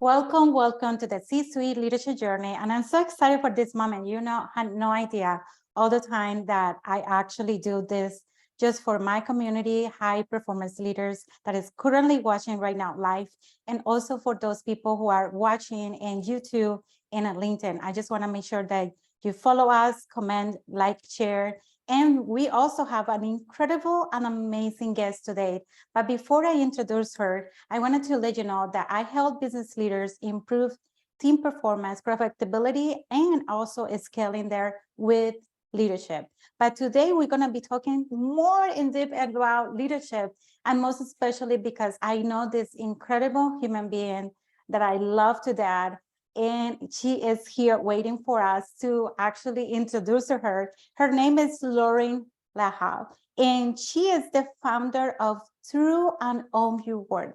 Welcome, welcome to the C-Suite Leadership Journey. And I'm so excited for this moment. You know, I had no idea all the time that I actually do this just for my community, high performance leaders that is currently watching right now live, and also for those people who are watching in YouTube and at LinkedIn. I just want to make sure that you follow us, comment, like, share. And we also have an incredible and amazing guest today. But before I introduce her, I wanted to let you know that I help business leaders improve team performance, profitability, and also scaling there with leadership. But today we're going to be talking more in depth about leadership, and most especially because I know this incredible human being that I love to death. And she is here waiting for us to actually introduce her. Her name is Loren Lahav, and she is the founder of True and Own Your Worth.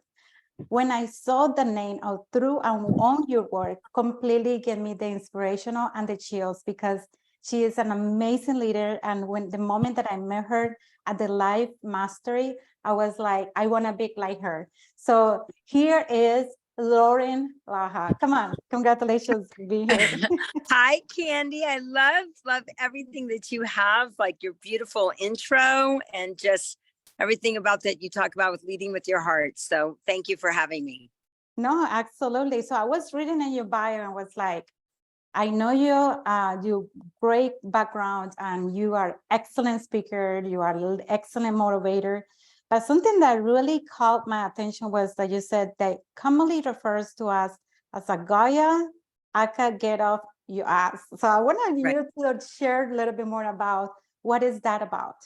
When I saw the name of True and Own Your Worth, completely gave me the inspirational and the chills, because she is an amazing leader. And when the moment that I met her at the Live Mastery, I was like, I want to be like her. So here is Loren Laha. Come on, congratulations for being here. Hi, Candy. I love everything that you have, like your beautiful intro and just everything about that you talk about with leading with your heart. So thank you for having me. No, absolutely. So I was reading in your bio and was like, I know you great background, and you are excellent speaker, you are excellent motivator. But something that really caught my attention was that you said that commonly refers to us as a Gaia, I could get off your ass. So I wanted you to share a little bit more about what is that about.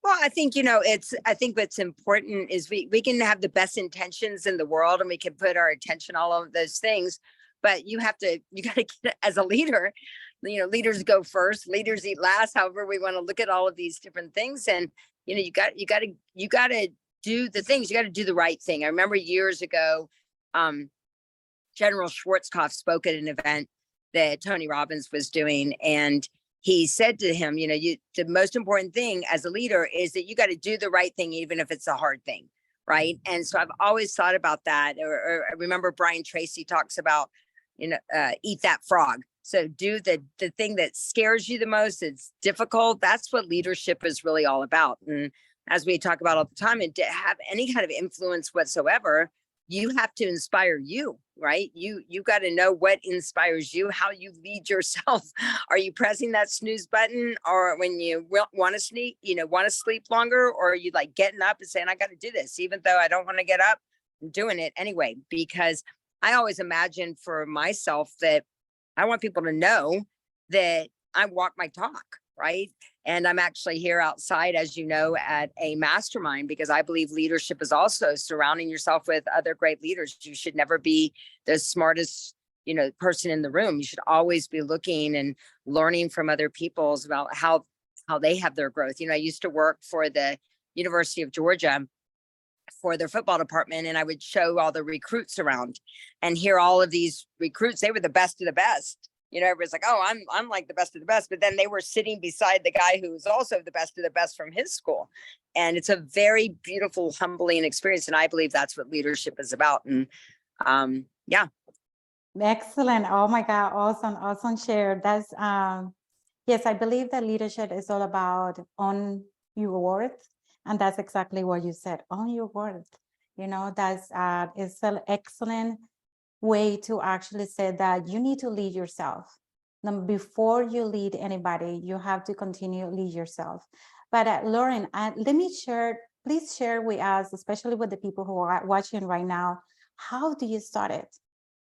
Well, I think, I think what's important is we can have the best intentions in the world and we can put our attention all over those things, but you got to get, as a leader, leaders go first, leaders eat last, however we want to look at all of these different things. And, you got to do the things, you got to do the right thing. I remember years ago, General Schwarzkopf spoke at an event that Tony Robbins was doing, and he said to him, the most important thing as a leader is that you got to do the right thing, even if it's a hard thing. Right. And so I've always thought about that. Or I remember Brian Tracy talks about, eat that frog. So do the thing that scares you the most. It's difficult. That's what leadership is really all about. And as we talk about all the time, and to have any kind of influence whatsoever, you have to inspire you, right? You got to know what inspires you, how you lead yourself. Are you pressing that snooze button, or when you want to sleep longer, or are you like getting up and saying, I got to do this, even though I don't want to get up, I'm doing it anyway? Because I always imagine for myself that I want people to know that I walk my talk, right? And I'm actually here outside, as you know, at a mastermind, because I believe leadership is also surrounding yourself with other great leaders. You should never be the smartest, person in the room. You should always be looking and learning from other people about how they have their growth. I used to work for the University of Georgia for their football department, and I would show all the recruits around and hear all of these recruits. They were the best of the best. Everybody's like, oh, I'm like the best of the best. But then they were sitting beside the guy who was also the best of the best from his school. And it's a very beautiful, humbling experience. And I believe that's what leadership is about. And yeah. Excellent. Oh my God. Awesome share. That's yes, I believe that leadership is all about on your worth. And that's exactly what you said, on your worth. That's it's an excellent way to actually say that you need to lead yourself. Now, before you lead anybody, you have to continue to lead yourself. But Loren, please share with us, especially with the people who are watching right now, how do you start it?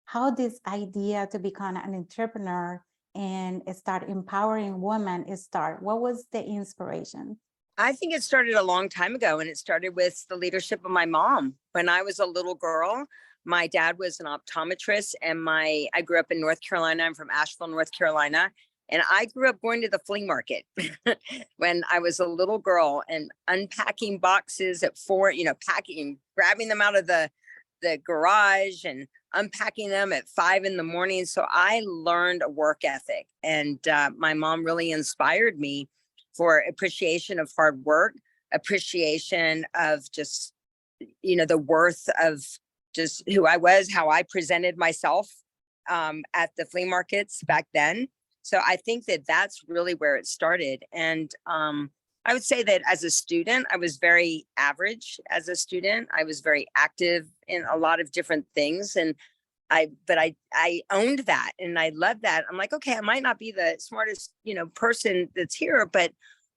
How this idea to become an entrepreneur and start empowering women start? What was the inspiration? I think it started a long time ago, and it started with the leadership of my mom. When I was a little girl, my dad was an optometrist, and I grew up in North Carolina. I'm from Asheville, North Carolina. And I grew up going to the flea market when I was a little girl and unpacking boxes at 4, grabbing them out of the garage and unpacking them at 5 a.m. So I learned a work ethic, and my mom really inspired me for appreciation of hard work, appreciation of just, the worth of just who I was, how I presented myself at the flea markets back then. So I think that that's really where it started. And I would say that as a student, I was very average as a student. I was very active in a lot of different things. And I owned that and I loved that. I'm like, okay, I might not be the smartest, person that's here, but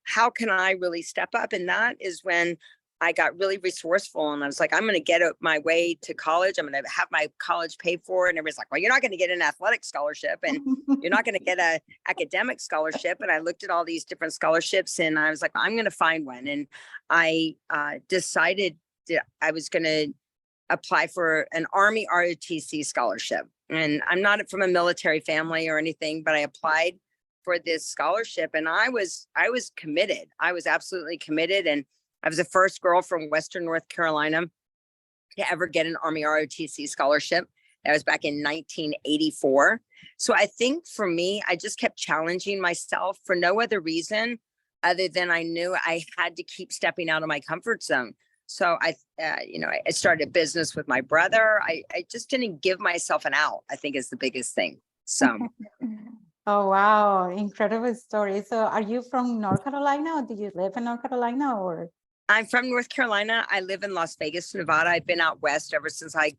how can I really step up? And that is when I got really resourceful and I was like, I'm going to get my way to college. I'm going to have my college paid for. And everybody's like, well, you're not going to get an athletic scholarship and you're not going to get an academic scholarship. And I looked at all these different scholarships and I was like, I'm going to find one. And I decided that I was going to apply for an Army ROTC scholarship. And I'm not from a military family or anything, but I applied for this scholarship and I was committed. I was absolutely committed. And I was the first girl from Western North Carolina to ever get an Army ROTC scholarship. That was back in 1984. So I think for me, I just kept challenging myself for no other reason other than I knew I had to keep stepping out of my comfort zone. So I started a business with my brother. I just didn't give myself an out, I think is the biggest thing. So. Oh, wow. Incredible story. So are you from North Carolina or do you live in North Carolina or? I'm from North Carolina. I live in Las Vegas, Nevada. I've been out west ever since I,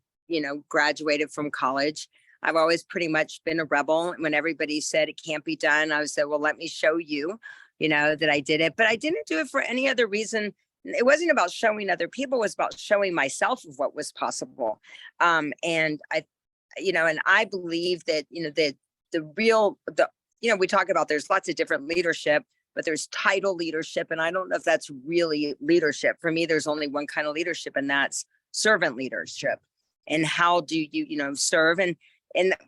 graduated from college. I've always pretty much been a rebel. When everybody said it can't be done, I said, well, let me show you, that I did it. But I didn't do it for any other reason. It wasn't about showing other people. It was about showing myself of what was possible. And I believe that, we talk about there's lots of different leadership, but there's title leadership. And I don't know if that's really leadership. For me, there's only one kind of leadership, and that's servant leadership. And how do you, serve? And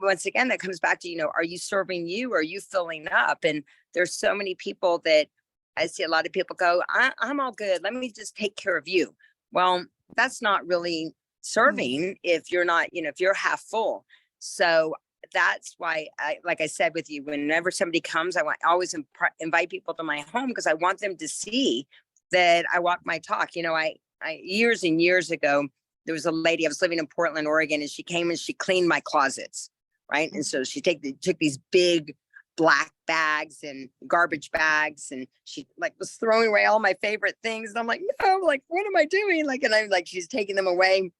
once again, that comes back to, are you serving you? Or are you filling up? And there's so many people that I see a lot of people go, I'm all good. Let me just take care of you. Well, that's not really serving if you're not, if you're half full. So that's why like I said with you, whenever somebody comes, I always invite people to my home because I want them to see that I walk my talk. I years and years ago, there was a lady, I was living in Portland, Oregon, and she came and she cleaned my closets. Right. And so she took these big black bags and garbage bags and she was throwing away all my favorite things. And I'm like, no, what am I doing? And I'm like, she's taking them away.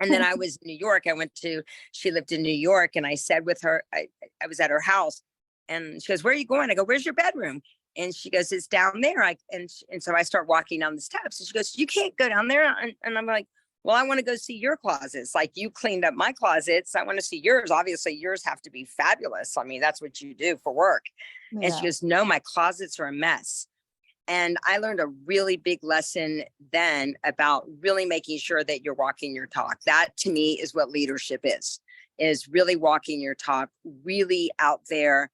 And then I was in New York. She lived in New York. And I said with her, I was at her house and she goes, where are you going? I go, where's your bedroom? And she goes, it's down there. And so I start walking down the steps and she goes, you can't go down there. And I'm like, well, I want to go see your closets. You cleaned up my closets. I want to see yours. Obviously yours have to be fabulous. I mean, that's what you do for work. Yeah. And she goes, no, my closets are a mess. And I learned a really big lesson then about really making sure that you're walking your talk. That to me is what leadership is really walking your talk, really out there,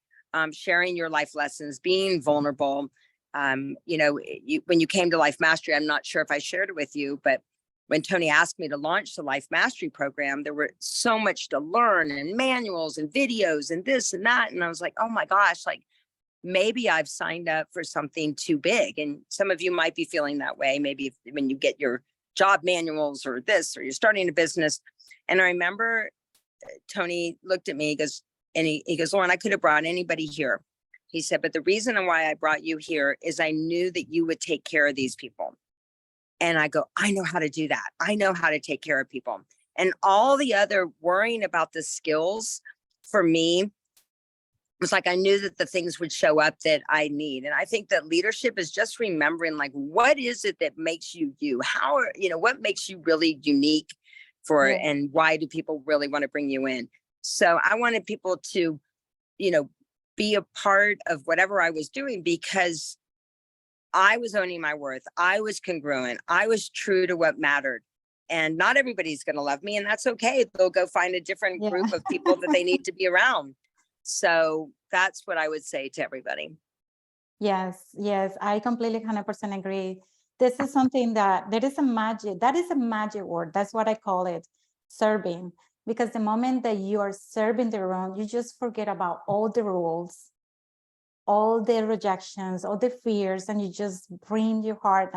sharing your life lessons, being vulnerable. When you came to Life Mastery, I'm not sure if I shared it with you, but when Tony asked me to launch the Life Mastery program, there were so much to learn and manuals and videos and this and that. And I was like, oh my gosh, maybe I've signed up for something too big. And some of you might be feeling that way. Maybe when you get your job manuals or this, or you're starting a business. And I remember Tony looked at me, he goes, Loren, I could have brought anybody here. He said, but the reason why I brought you here is I knew that you would take care of these people. And I go, I know how to do that. I know how to take care of people. And all the other worrying about the skills for me was I knew that the things would show up that I need. And I think that leadership is just remembering what is it that makes you you? What makes you really unique and why do people really want to bring you in? So I wanted people to, be a part of whatever I was doing because I was owning my worth. I was congruent. I was true to what mattered. And not everybody's going to love me. And that's okay. They'll go find a different group of people that they need to be around. So that's what I would say to everybody. Yes, I completely 100% agree. This is something that is a magic word. That's what I call it, serving. Because the moment that you are serving the room, you just forget about all the rules, all the rejections, all the fears, and you just bring your heart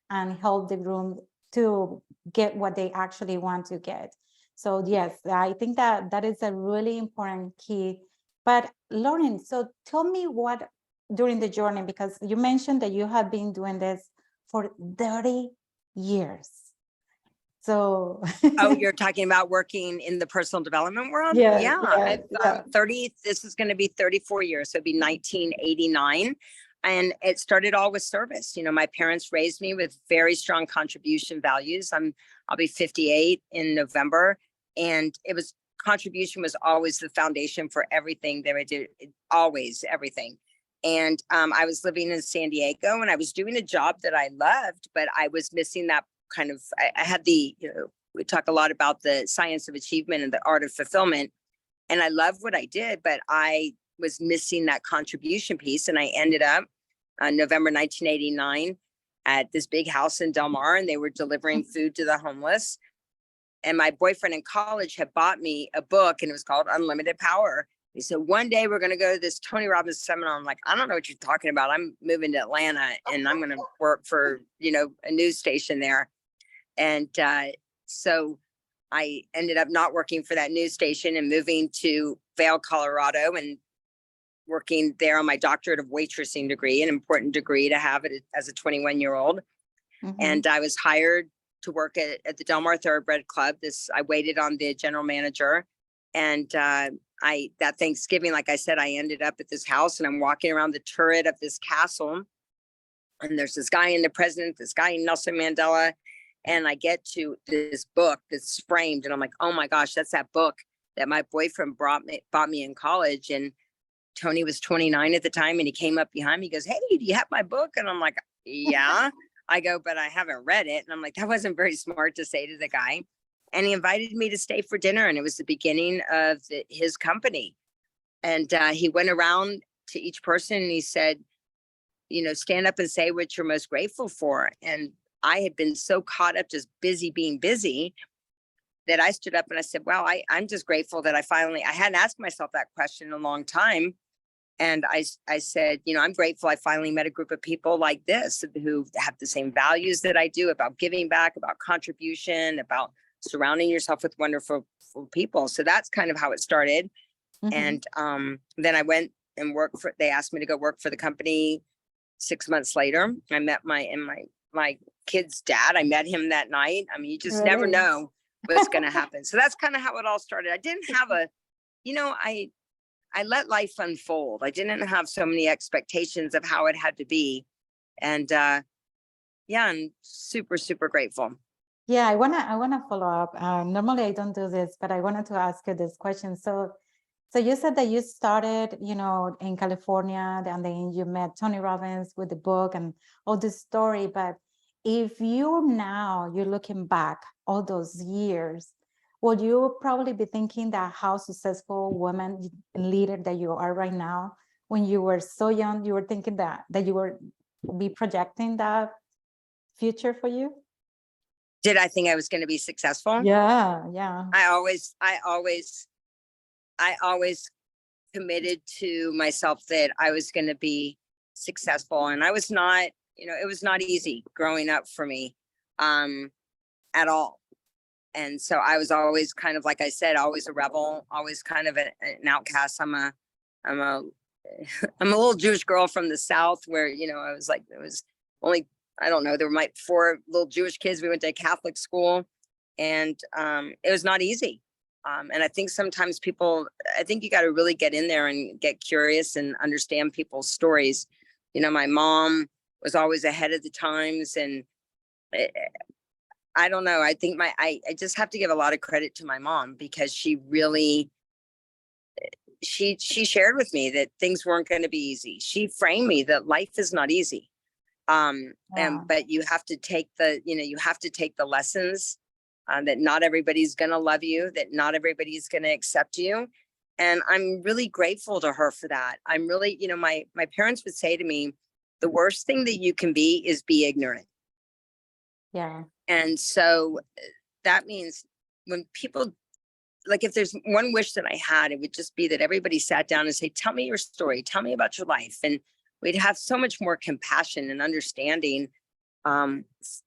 and help the room to get what they actually want to get. So yes, I think that that is a really important key. But Loren, so tell me what during the journey, because you mentioned that you have been doing this for 30 years. So Oh, you're talking about working in the personal development world? yeah, I've 30, this is going to be 34 years. So it'd be 1989. And it started all with service. You know, my parents raised me with very strong contribution values. I'll be 58 in November. And contribution was always the foundation for everything that I did, always everything. And I was living in San Diego and I was doing a job that I loved, but I was missing that kind of, I had the, we talk a lot about the science of achievement and the art of fulfillment. And I loved what I did, but I was missing that contribution piece. And I ended up November 1989 at this big house in Del Mar, and they were delivering food to the homeless. And my boyfriend in college had bought me a book, and it was called Unlimited Power. He said, one day we're going to go to this Tony Robbins seminar. I'm like, I don't know what you're talking about. I'm moving to Atlanta and I'm going to work for, a news station there. And so I ended up not working for that news station and moving to Vail, Colorado, and working there on my doctorate of waitressing degree, an important degree to have it as a 21-year-old. Mhm. And I was hired to work at the Del Mar Thoroughbred Club. I waited on the general manager. And that Thanksgiving, like I said, I ended up at this house and I'm walking around the turret of this castle. And there's this guy in the president, this guy in Nelson Mandela. And I get to this book that's framed and I'm like, oh my gosh, that's that book that my boyfriend bought me in college. And Tony was 29 at the time. And he came up behind me, he goes, hey, do you have my book? And I'm like, yeah. I go, but I haven't read it. And I'm like, that wasn't very smart to say to the guy. And he invited me to stay for dinner. And it was the beginning of his company. And he went around to each person and he said, stand up and say what you're most grateful for. And I had been so caught up just being busy that I stood up and I said, well, I'm just grateful that I hadn't asked myself that question in a long time. And I said, I'm grateful I finally met a group of people like this who have the same values that I do about giving back, about contribution, about surrounding yourself with wonderful people. So that's kind of how it started. Mhm. And then I went and they asked me to go work for the company 6 months later. I met my kid's dad. I met him that night. I mean, you just never Really? know what's going to happen. So that's kind of how it all started. I didn't have I let life unfold. I didn't have so many expectations of how it had to be. And I'm super, super grateful. Yeah, I wanna follow up. Normally I don't do this, but I wanted to ask you this question. So you said that you started, in California, and then you met Tony Robbins with the book and all this story. But if you're looking back all those years, would you probably be thinking that how successful woman leader that you are right now, when you were so young, you were thinking that you were be projecting that future for you? Did I think I was going to be successful? Yeah. I always committed to myself that I was going to be successful. And I was not, it was not easy growing up for me at all. And so I was always kind of, like I said, always a rebel, always kind of an outcast. I'm a little Jewish girl from the South where, I was like, it was only, I don't know, there were 4 little Jewish kids. We went to a Catholic school and it was not easy. And I think sometimes you got to really get in there and get curious and understand people's stories. My mom was always ahead of the times, and I don't know. I think I just have to give a lot of credit to my mom because she really, she shared with me that things weren't going to be easy. She framed me that life is not easy. But you have to take the lessons, that not everybody's going to love you, that not everybody's going to accept you. And I'm really grateful to her for that. I'm really, my parents would say to me, the worst thing that you can be ignorant. Yeah. And so that means when people, like, if there's one wish that I had, it would just be that everybody sat down and say, tell me your story, tell me about your life. And we'd have so much more compassion and understanding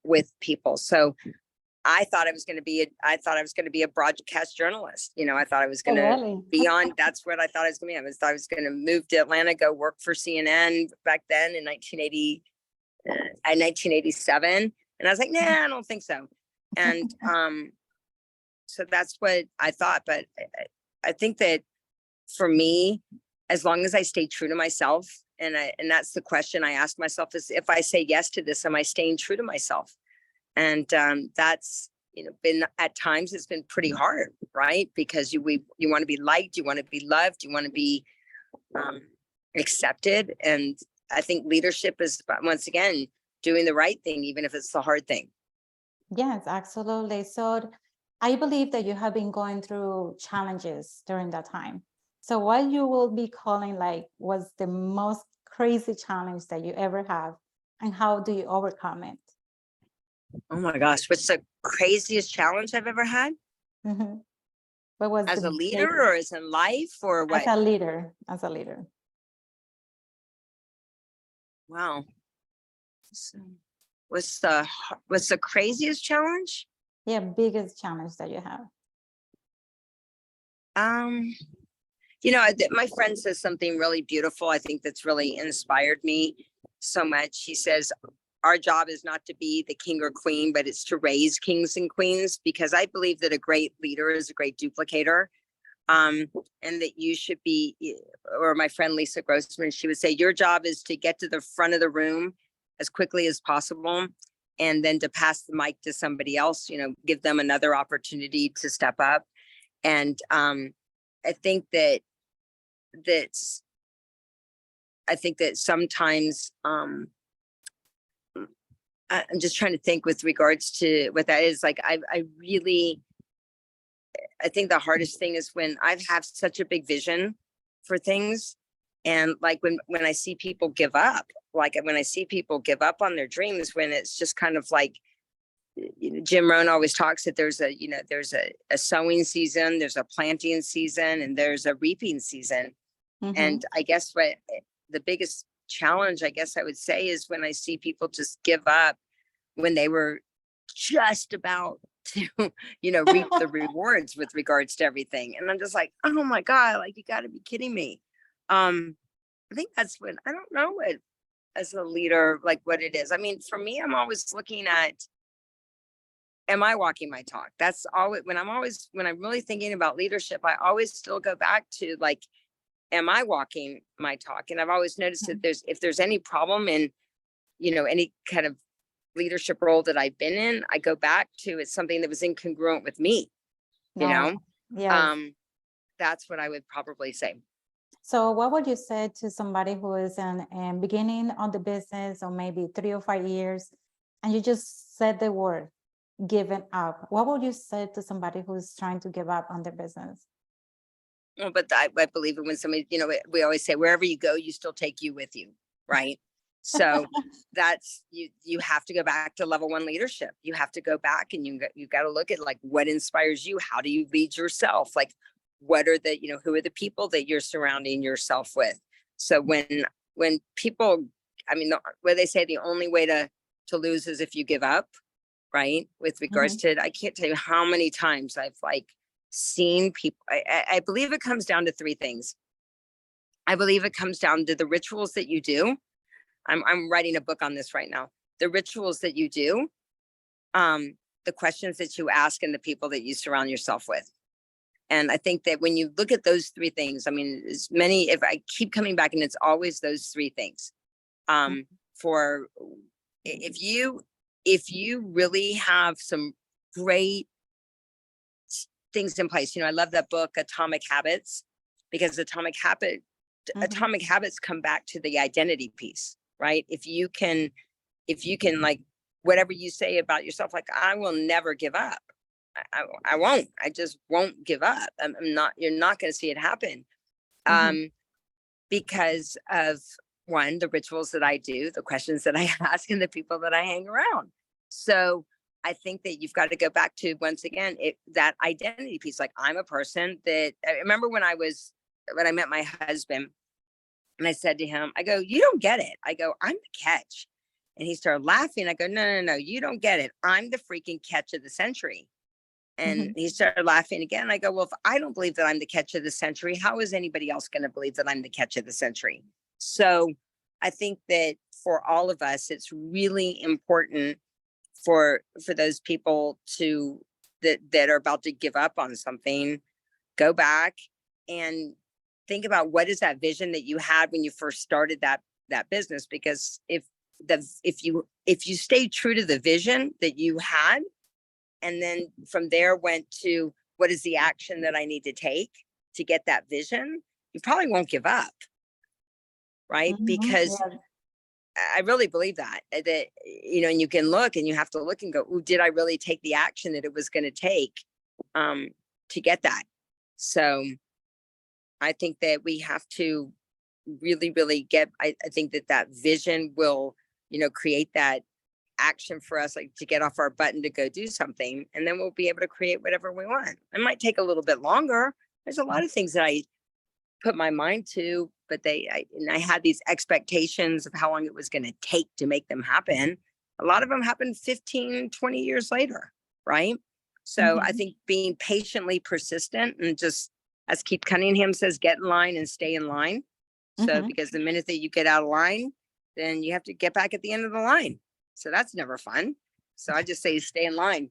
with people. So I thought I was going to be a broadcast journalist. I thought I was going to really? be on. That's what I thought I was going to be. I was going to move to Atlanta, go work for CNN back then in 1987. And I was like, nah, I don't think so. And so that's what I thought. But I think that for me, as long as I stay true to myself, and that's the question I ask myself is, if I say yes to this, am I staying true to myself? And that's, been at times it's been pretty hard, right? Because you want to be liked, you want to be loved, you want to be accepted. And I think leadership is, once again, doing the right thing, even if it's the hard thing. Yes, absolutely. So I believe that you have been going through challenges during that time. So what you will be calling was the most crazy challenge that you ever have, and how do you overcome it? Oh my gosh, what's the craziest challenge I've ever had? Mm-hmm. What was As the a leader, or as in life, or what? As a leader, Wow. So what's the craziest challenge? Yeah, biggest challenge that you have. My friend says something really beautiful. I think that's really inspired me so much. She says, our job is not to be the king or queen, but it's to raise kings and queens, because I believe that a great leader is a great duplicator. And that you should be, or my friend Lisa Grossman, she would say, your job is to get to the front of the room as quickly as possible, and then to pass the mic to somebody else, give them another opportunity to step up. And I think that sometimes I'm just trying to think with regards to what that is. Like, I think the hardest thing is when I have such a big vision for things, and like when I see people give up, on their dreams, when it's just kind of like, Jim Rohn always talks that there's a sowing season, there's a planting season, and there's a reaping season. Mm-hmm. And I guess what the biggest challenge, I guess I would say, is when I see people just give up when they were just about to, reap the rewards with regards to everything. And I'm just like, oh my God, like, you got to be kidding me. I think that's when, I don't know what, as a leader, like what it is. I mean, for me, I'm always looking at, am I walking my talk? That's always, when I'm really thinking about leadership, I always still go back to, like, am I walking my talk? And I've always noticed that if there's any problem in, any kind of leadership role that I've been in, I go back to, it's something that was incongruent with me, Yes. That's what I would probably say. So what would you say to somebody who is in beginning on the business, or maybe 3 or 5 years, and you just said the word giving up? What would you say to somebody who's trying to give up on their business? Well, but I believe it when somebody, we always say, wherever you go, you still take you with you, right? So that's, you have to go back to level 1 leadership. You have to go back, and you got to look at, like, what inspires you? How do you lead yourself? Like, what are the, who are the people that you're surrounding yourself with? So when people, I mean, where they say the only way to lose is if you give up, right? With regards to it, I can't tell you how many times I've seen people. I believe it comes down to 3 things. I believe it comes down to the rituals that you do. I'm writing a book on this right now. The rituals that you do, the questions that you ask, and the people that you surround yourself with. And I think that when you look at those 3 things, I mean, if I keep coming back, and it's always those 3 things. For if you really have some great things in place, I love that book, Atomic Habits, because Atomic Habits come back to the identity piece, right? If you can, like, whatever you say about yourself, like, I will never give up. I won't. I just won't give up. I'm not. You're not going to see it happen, because of, 1, the rituals that I do, the questions that I ask, and the people that I hang around. So I think that you've got to go back to, once again, that identity piece. Like, I'm a person that, I remember when I met my husband, and I said to him, I go, you don't get it. I go, I'm the catch. And he started laughing. I go, no, you don't get it. I'm the freaking catch of the century. And he started laughing again. I go, well, if I don't believe that I'm the catch of the century, how is anybody else going to believe that I'm the catch of the century? So I think that for all of us, it's really important for those people that are about to give up on something, go back and think about what is that vision that you had when you first started that business. Because if you stay true to the vision that you had, and then from there went to what is the action that I need to take to get that vision, you probably won't give up, right? Because Yeah. I really believe that, and you can look and you have to look and go, ooh, did I really take the action that it was going to take to get that? So I think that we have to really, really get, I think that vision will, create that action for us, like to get off our button to go do something. And then we'll be able to create whatever we want. It might take a little bit longer. There's a lot of things that I put my mind to, but I had these expectations of how long it was going to take to make them happen. A lot of them happened 15, 20 years later, right? So I think being patiently persistent and just, as Keith Cunningham says, get in line and stay in line. So because the minute that you get out of line, then you have to get back at the end of the line. So that's never fun. So I just say stay in line.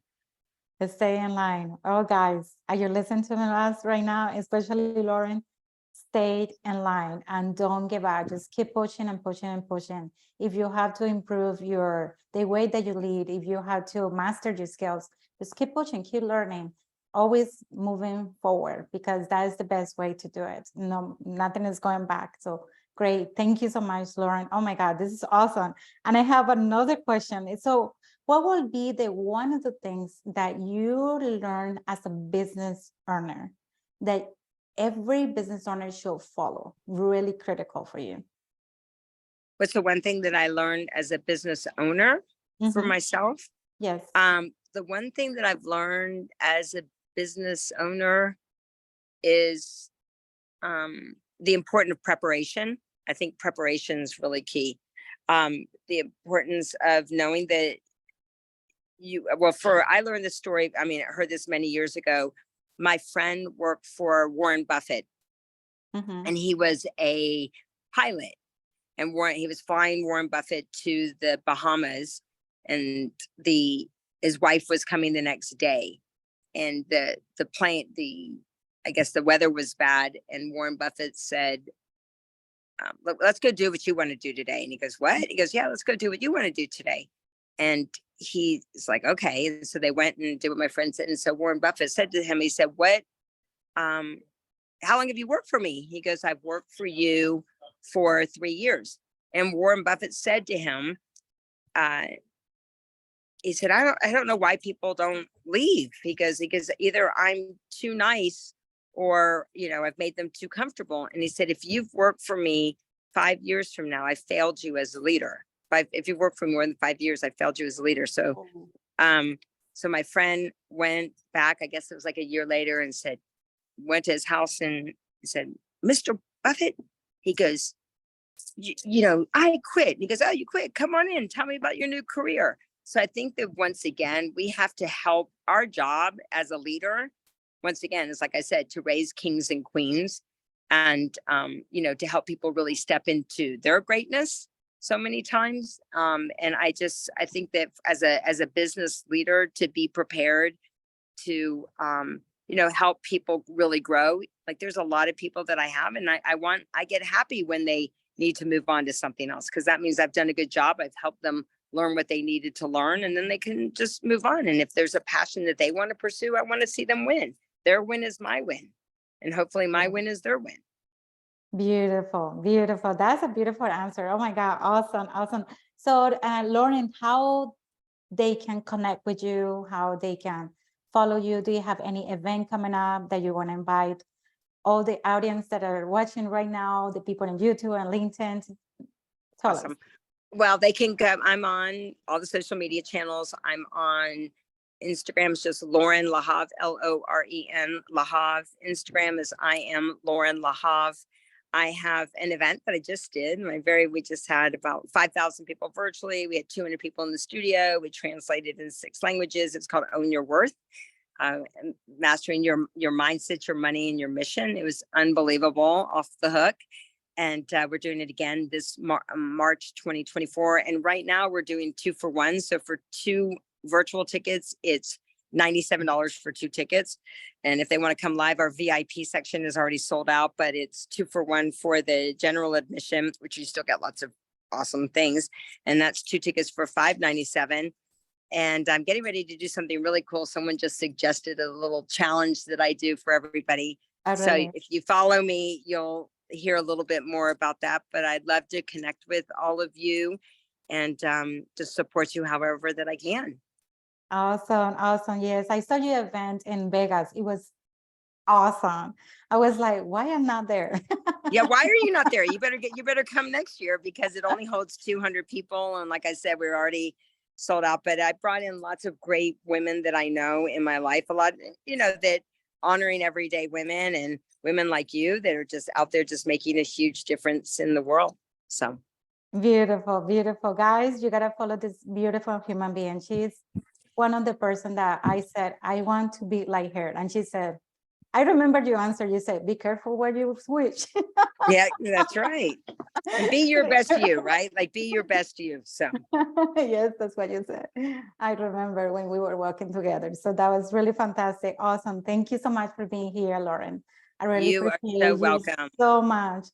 Stay in line. Oh, guys, are you listening to us right now? Especially Loren, stay in line and don't give up. Just keep pushing and pushing and pushing. If you have to improve the way that you lead, if you have to master your skills, just keep pushing, keep learning, always moving forward, because that is the best way to do it. No, nothing is going back. So great. Thank you so much, Loren. Oh my God, this is awesome. And I have another question. So what will be one of the things that you learn as a business owner that every business owner should follow? Really critical for you. What's the one thing that I learned as a business owner for myself? Yes. The one thing that I've learned as a business owner is the importance of preparation. I think preparation is really key. The importance of knowing that I learned this story. I mean, I heard this many years ago. My friend worked for Warren Buffett, and he was a pilot, and he was flying Warren Buffett to the Bahamas, and his wife was coming the next day, and the plane, I guess the weather was bad, and Warren Buffett said, let's go do what you want to do today. And he goes, what? He goes, yeah, let's go do what you want to do today. And he's like, okay. And so they went and did what my friend said. And so Warren Buffett said to him, he said, how long have you worked for me? He goes, I've worked for you for 3 years. And Warren Buffett said to him, he said, I don't know why people don't leave. He goes, either I'm too nice or, I've made them too comfortable. And he said, if you've worked for me 5 years from now, I failed you as a leader. If you've worked for more than 5 years, I failed you as a leader. So, so my friend went back, I guess it was like a year later, and went to his house and said, Mr. Buffett, he goes, I quit. And he goes, oh, you quit? Come on in. Tell me about your new career. So I think that once again, we have to help. Our job as a leader, once again, is, like I said, to raise kings and queens, and, to help people really step into their greatness so many times. And I think that as a business leader, to be prepared to, help people really grow. Like, there's a lot of people that I have, and I get happy when they need to move on to something else, because that means I've done a good job. I've helped them learn what they needed to learn, and then they can just move on. And if there's a passion that they want to pursue, I want to see them win. Their win is my win, and hopefully my win is their win. Beautiful, beautiful. That's a beautiful answer. Oh my God, awesome, awesome. So, Loren, how they can connect with you, how they can follow you? Do you have any event coming up that you want to invite all the audience that are watching right now, the people on YouTube and LinkedIn? Tell us. Awesome. Well, they can go. I'm on all the social media channels. I'm on Instagram. It's just Loren Lahav, Loren Lahav. Instagram is I am Loren Lahav. I have an event that I just did. We just had about 5,000 people virtually. We had 200 people in the studio. We translated in 6 languages. It's called Own Your Worth. Mastering your mindset, your money, and your mission. It was unbelievable, off the hook. And we're doing it again this March 2024. And right now we're doing 2 for 1. So for 2 virtual tickets, it's $97 for 2 tickets. And if they want to come live, our VIP section is already sold out, but it's 2 for 1 for the general admission, which you still get lots of awesome things. And that's 2 tickets for $597. And I'm getting ready to do something really cool. Someone just suggested a little challenge that I do for everybody. So if you follow me, you'll hear a little bit more about that, but I'd love to connect with all of you and just support you however that I can. Awesome. Yes, I saw your event in Vegas. It was awesome. I was like, why I'm not there? Yeah, why are you not there? You better come next year, because it only holds 200 people. And like I said, we're already sold out, but I brought in lots of great women that I know in my life, a lot, that honoring everyday women and women like you that are just out there just making a huge difference in the world. So Beautiful. Guys, you gotta follow this beautiful human being. She's one of the person that I said, I want to be like her. And she said, I remember your answer. You said, be careful where you switch. Yeah, that's right. And be your best you, right? Like, be your best you. So yes, that's what you said. I remember when we were working together. So that was really fantastic. Awesome. Thank you so much for being here, Loren. I really you are appreciate so you welcome. so much.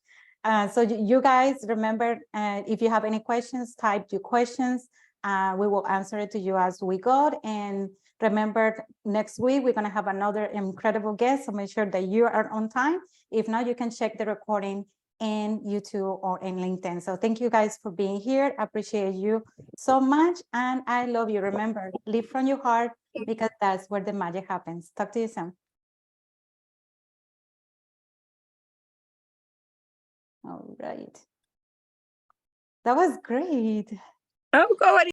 So you guys remember, if you have any questions, type your questions. We will answer it to you as we go. And remember, next week, we're going to have another incredible guest. So make sure that you are on time. If not, you can check the recording in YouTube or in LinkedIn. So thank you guys for being here. I appreciate you so much. And I love you. Remember, live from your heart, because that's where the magic happens. Talk to you soon. All right. That was great. Oh, go ahead.